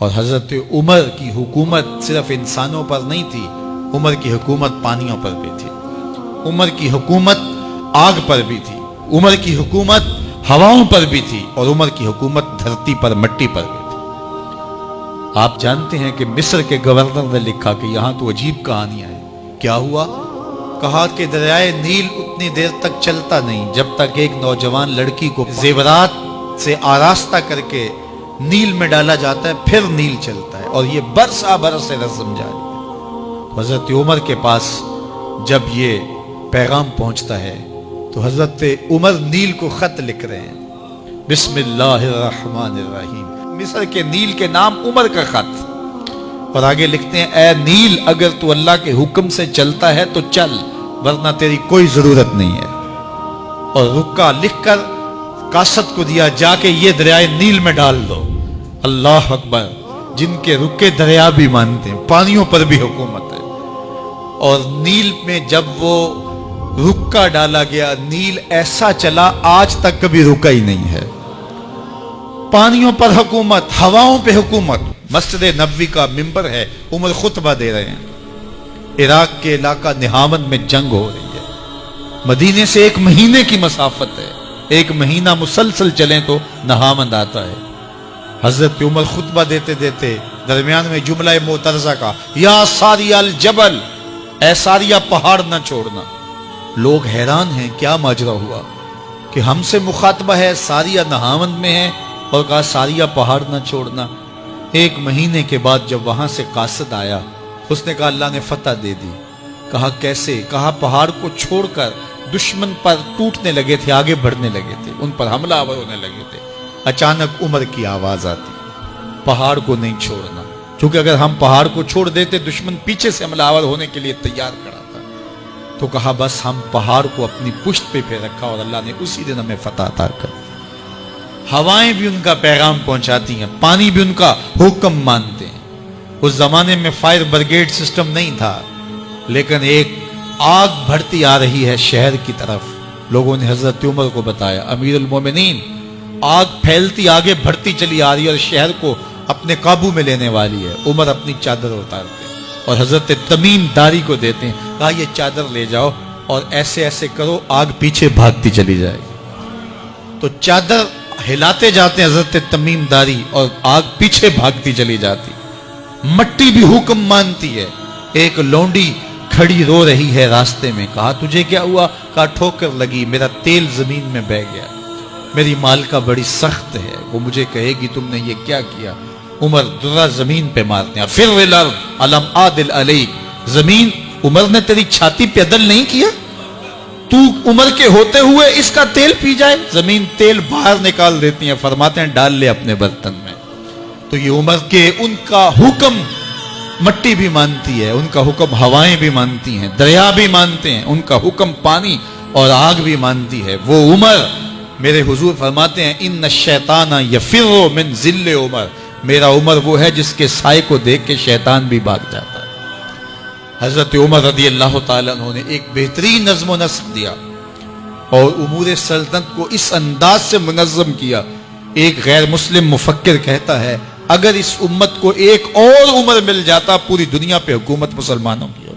اور حضرت عمر کی حکومت صرف انسانوں پر نہیں تھی، عمر کی حکومت پانیوں پر بھی تھی، عمر کی حکومت آگ پر بھی تھی، عمر کی حکومت ہواؤں پر بھی تھی، اور عمر کی حکومت دھرتی پر مٹی پر بھی تھی۔ آپ جانتے ہیں کہ مصر کے گورنر نے لکھا کہ یہاں تو عجیب کہانیاں ہیں۔ کیا ہوا؟ کہا کہ دریائے نیل اتنی دیر تک چلتا نہیں جب تک ایک نوجوان لڑکی کو زیورات سے آراستہ کر کے نیل میں ڈالا جاتا ہے، پھر نیل چلتا ہے، اور یہ برسا برس رسم جاری ہے۔ حضرت عمر کے پاس جب یہ پیغام پہنچتا ہے تو حضرت عمر نیل کو خط لکھ رہے ہیں، بسم اللہ الرحمن الرحیم، مصر کے نیل کے نام عمر کا خط، اور آگے لکھتے ہیں، اے نیل اگر تو اللہ کے حکم سے چلتا ہے تو چل، ورنہ تیری کوئی ضرورت نہیں ہے۔ اور رکا لکھ کر قاصد کو دیا، جا کے یہ دریائے نیل میں ڈال دو۔ اللہ اکبر، جن کے رکے دریا بھی مانتے ہیں، پانیوں پر بھی حکومت ہے۔ اور نیل میں جب وہ رکا ڈالا گیا، نیل ایسا چلا آج تک کبھی رکا ہی نہیں ہے۔ پانیوں پر حکومت، ہواؤں پہ حکومت۔ مسجد نبوی کا ممبر ہے، عمر خطبہ دے رہے ہیں، عراق کے علاقہ نہاون میں جنگ ہو رہی ہے، مدینے سے 1 مہینے کی مسافت ہے، 1 مہینہ مسلسل چلیں تو نہاون آتا ہے۔ حضرت عمر خطبہ دیتے دیتے درمیان میں جملہ معترضہ کا، یا ساریہ الجبل، اے ساریہ پہاڑ نہ چھوڑنا۔ لوگ حیران ہیں، کیا ماجرا ہوا کہ ہم سے مخاطبہ ہے، ساریہ نہاون میں ہے، اور کہا ساریہ پہاڑ نہ چھوڑنا۔ 1 مہینے کے بعد جب وہاں سے قاصد آیا، اس نے کہا اللہ نے فتح دے دی۔ کہا کیسے؟ کہا پہاڑ کو چھوڑ کر دشمن پر ٹوٹنے لگے تھے، آگے بڑھنے لگے تھے، ان پر حملہ آور ہونے لگے تھے۔ اچانک عمر کی آواز آتی، پہاڑ کو نہیں چھوڑنا، کیونکہ اگر ہم پہاڑ کو چھوڑ دیتے دشمن پیچھے سے حملہ آور ہونے کے لیے تیار کھڑا تھا۔ تو کہا بس ہم پہاڑ کو اپنی پشت پہ پھیر رکھا، اور اللہ نے اسی دن ہمیں فتح عطا کر دی۔ ہوائیں بھی ان کا پیغام پہنچاتی ہیں، پانی بھی ان کا حکم مانتے ہیں۔ اس زمانے میں فائر بریگیڈ سسٹم نہیں تھا، لیکن ایک آگ بڑھتی آ رہی ہے شہر کی طرف۔ لوگوں نے حضرت عمر کو بتایا، امیر المومنین، آگ پھیلتی آگے بڑھتی چلی آ رہی ہے اور شہر کو اپنے قابو میں لینے والی ہے۔ عمر اپنی چادر اتارتے ہیں اور حضرت تمیم داری کو دیتے ہیں، کہا یہ چادر لے جاؤ اور ایسے ایسے کرو، آگ پیچھے بھاگتی چلی جائے۔ تو چادر ہلاتے جاتے ہیں حضرت تمیم داری، اور آگ پیچھے بھاگتی چلی جاتی۔ مٹی بھی حکم مانتی ہے۔ ایک لونڈی کھڑی رو رہی ہے راستے میں، کہا تجھے کیا ہوا؟ کہا ٹھوکر لگی، میرا تیل زمین میں بہہ گیا، میری مالکہ بڑی سخت ہے، وہ مجھے کہے گی تم نے یہ کیا کیا۔ عمر درہ زمین پہ مارتے ہیں، فر الارض الم عادل علیک، زمین عمر نے تیری چھاتی پہ عدل نہیں کیا؟ تو عمر کے ہوتے ہوئے اس کا تیل پی جائے؟ زمین تیل باہر نکال دیتی ہیں، فرماتے ہیں ڈال لے اپنے برتن میں۔ تو یہ عمر کے ان کا حکم مٹی بھی مانتی ہے، ان کا حکم ہوائیں بھی مانتی ہیں، دریا بھی مانتے ہیں، ان کا حکم پانی اور آگ بھی مانتی ہے۔ وہ عمر، میرے حضور فرماتے ہیں ان الشیطان یفر من ذل عمر، میرا عمر وہ ہے جس کے سائے کو دیکھ کے شیطان بھی بھاگ جاتا ہے۔ حضرت عمر رضی اللہ تعالیٰ عنہ نے ایک بہترین نظم و نسق دیا اور امور سلطنت کو اس انداز سے منظم کیا۔ ایک غیر مسلم مفکر کہتا ہے، اگر اس امت کو ایک اور عمر مل جاتا پوری دنیا پہ حکومت مسلمانوں کی